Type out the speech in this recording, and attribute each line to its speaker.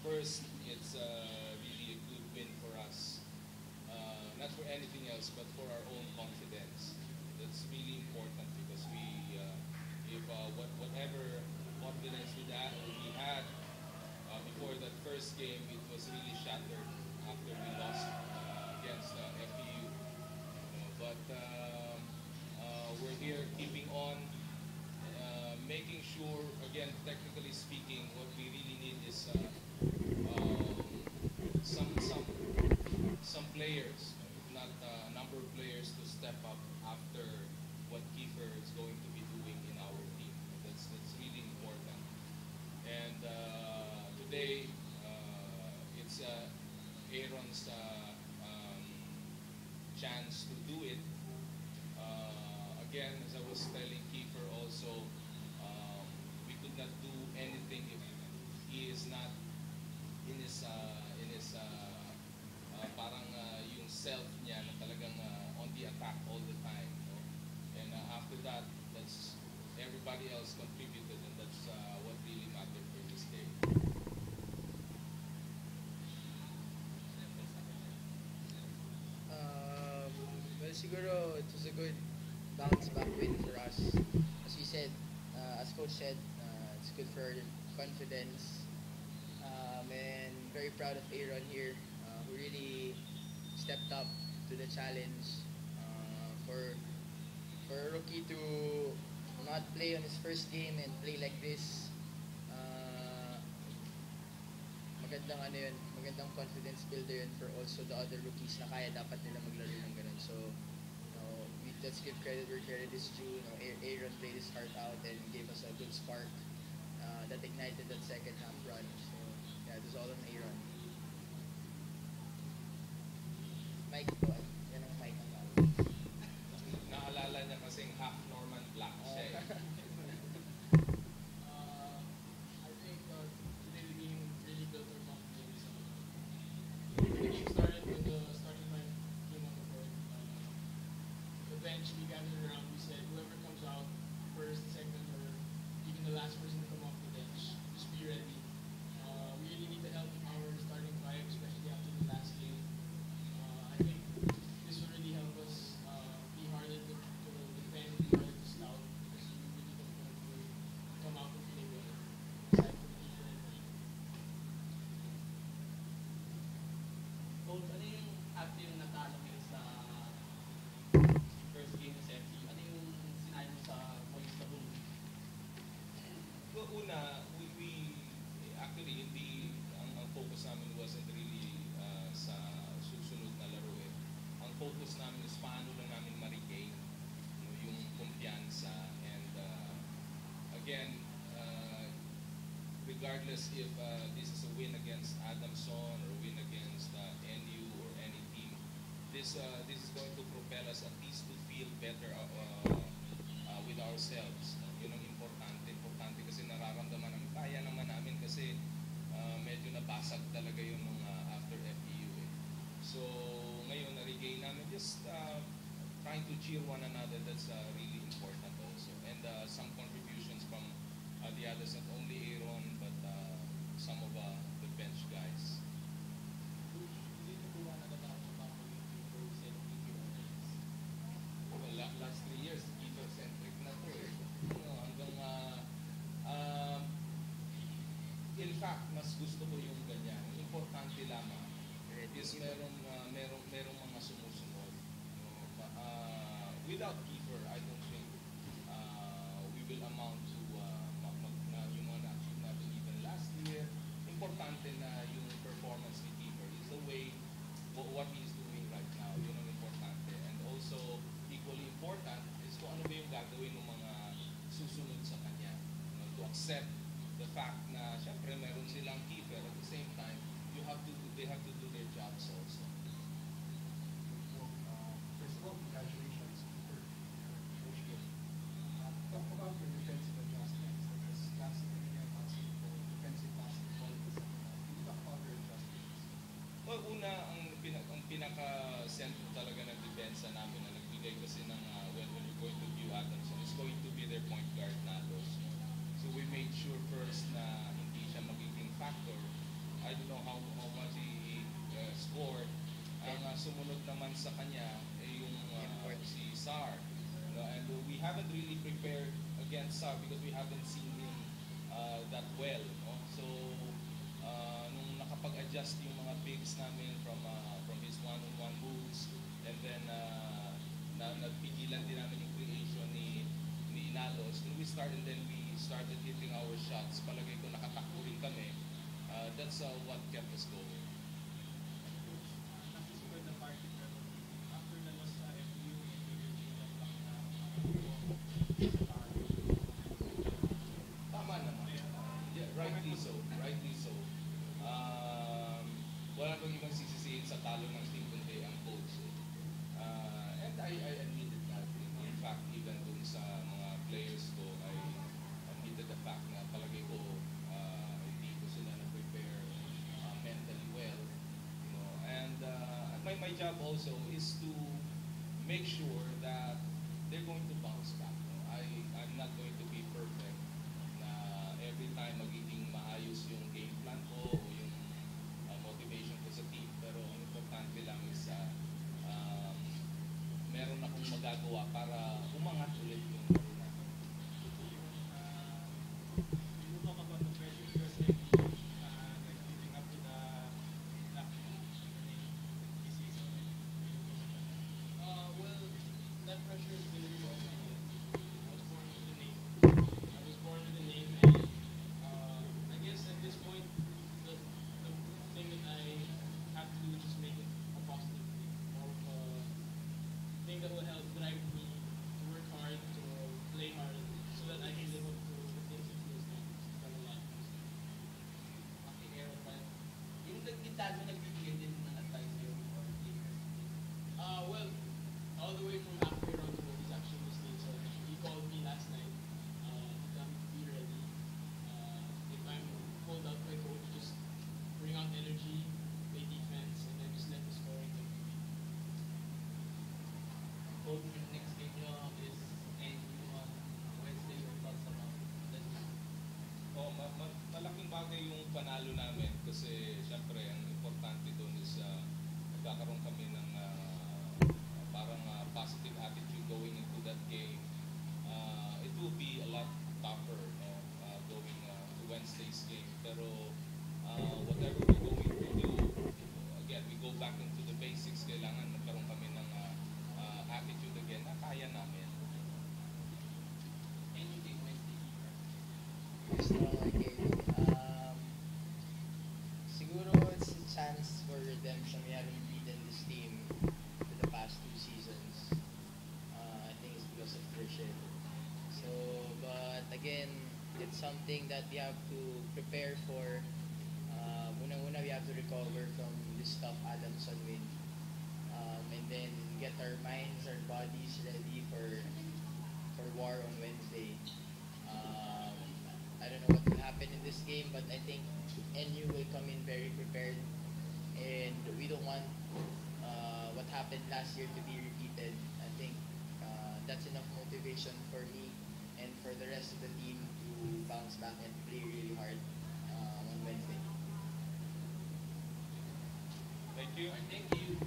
Speaker 1: first, it's really a good win for us. Not for anything else, but for our own confidence. That's really important because if whatever confidence we had before that first game, it was really shattered after we lost against FPU. But we're here keeping on, making sure, again, technically speaking, what we really need is um, some some some players, if not a number of players, to step up after what Kiefer is going to be doing in our team. That's really important. And today, it's Aaron's chance to do it. Again, as I was telling Kiefer also, we could not do anything if he is not in his parang yung self niya na talagang on the attack all the time. No? And after that, that's everybody else contributed, and that's what really mattered for this game.
Speaker 2: Well, siguro it was a good bounce back win for us. As we said, as coach said, it's good for our confidence. And very proud of Aaron here, who really stepped up to the challenge. For a rookie to not play on his first game and play like this, magandang ano yun, magandang confidence builder yun for also the other rookies na kaya dapat nila maglaro ng ganun. So, let's give credit where credit is due. Aaron played his heart out and gave us a good spark that ignited that second half run. So, yeah, it was all on Aaron. Mike, go ahead. Yan ang mic ang tawag.
Speaker 1: Naalala niya kasing half Norman Black siya eh.
Speaker 3: I think today the game really built our confidence. The game started with the starting line came on the court. The bench, we gathered around, we said whoever comes out first, second, or even the last person to come off the bench, just be ready. We really need the help of our starting five, especially after the last game. I think this will really help us be harder to defend, be harder to scout, because we really don't know if we'll come out and play well, aside from the different team.
Speaker 4: Coach, ano yung after yung natalo kayo sa first game sa FP? Ano yung sinabi mo sa boys na room?
Speaker 1: Well, una, we actually hindi ang focus namin wasn't really sa susunod na laro eh. Ang focus namin is paano lang namin ma-regain yung kumpiyansa, and again, regardless if this is a win against Adamson or win against NU or any team, this is going to propel us at least to feel better with ourselves. Yun ang importante kasi nararamdaman namin, kaya naman namin kasi medyo nabasag talaga yung mga after FEU eh. So ngayon na-regain namin, just trying to cheer one another, that's really important also. And some contributions from the others, not only Aaron, but some of the bench guys. Well, last 3 years, Keeper-centric na to eh. Hanggang, in fact, mas gusto ko yung ganyan. Ang importante lamang is merong mga sumusunod. Without Kiefer, I don't think we will amount to yung mga na-achieve natin even last year. Importante na yung performance ni Kiefer is the way what he's doing right now. Yun ang importante. And also, equally important is kung ano ba yung gagawin ng mga susunod sa kanya. To accept the fact na syempre meron silang Kiefer, at the same time, they have to do their jobs also.
Speaker 5: First of all, congratulations for your coach game. Talk about your defensive adjustments. Because last time you had basketball, defensive basketball, can you talk about your adjustments?
Speaker 1: Well, una, ang pinaka-sentro talaga ng depensa namin na nagbigay kasi ng when you're going to view Adamson is going to be their point guard Natos. So we made sure first na hindi siya magiging factor. naman sa kanya yung
Speaker 2: Import.
Speaker 1: si SAR. And we haven't really prepared against SAR because we haven't seen him that well. No? So, nung nakapag-adjust yung mga bigs namin from his one-on-one moves, and then nagpigilan din namin yung creation ni Inalos. When we started, and then we started hitting our shots, palagay ko nakatakbo rin kami. That's what kept us going.
Speaker 3: Nakisugat na party pero after the loss sa FU,
Speaker 1: Tama naman. Yeah, rightly so. Rightly so. Wala kang ibang sisisihin sa talo ng team kundi ang coach. And I admitted that. In fact, even dun sa mga players ko, I admitted the fact na palagay ko hindi ko sila na-prepare mentally well. You know, and my job also is to make sure that they're going to bounce back. I'm not going to be perfect na every time magiging maayos yung game plan ko o yung motivation ko sa team. Pero ang importante lang is meron akong magagawa para umangat ulit yung laro natin.
Speaker 3: you talk about the pressure because like leading up to the black this season. Well, that pressure is really real. I was born with the name. I was born with the name, and I guess at this point, the thing that I have to do is just make it a positive thing, more of a thing that will help drive me to work hard, to play hard, so that I can live up to the things that feels like from a lot.
Speaker 4: Okay, meron pa. Yung nagkita mo, nagbibigay din ng advice sa'yo before players.
Speaker 3: Well, all the way from halfway around the world, he's actually listening. So he called me last night to come be ready. If I'm pulled out by coach, just bring out energy, play defense, and then just let the scoring come to me.
Speaker 4: Coach, yung next game nyo is NU on Wednesday. Your thoughts about that?
Speaker 1: Malaking bagay yung panalo namin kasi syempre ang importante doon is nagkakaroon kami ng parang positive attitude going into that game. It will be a lot tougher, no, going to Wednesday's game. Pero whatever we're going to do, again, we go back into the basics. Kailangan magkaroon kami ng attitude again na kaya namin.
Speaker 4: NU game Wednesday.
Speaker 2: Stronger game. Siguro it's a chance for redemption. We haven't beaten this team for the past 2 seasons. I think it's because of Christian. So, but again, it's something that we have to prepare for. Unang-una, we have to recover from this tough Adamson win. And then get our minds, our bodies ready for war on Wednesday. I don't know what will happen in this game, but I think NU will come in very prepared, and we don't want what happened last year to be repeated. I think that's enough motivation for me and for the rest of the team to bounce back and play really hard on Wednesday.
Speaker 1: Thank you.
Speaker 4: Thank you.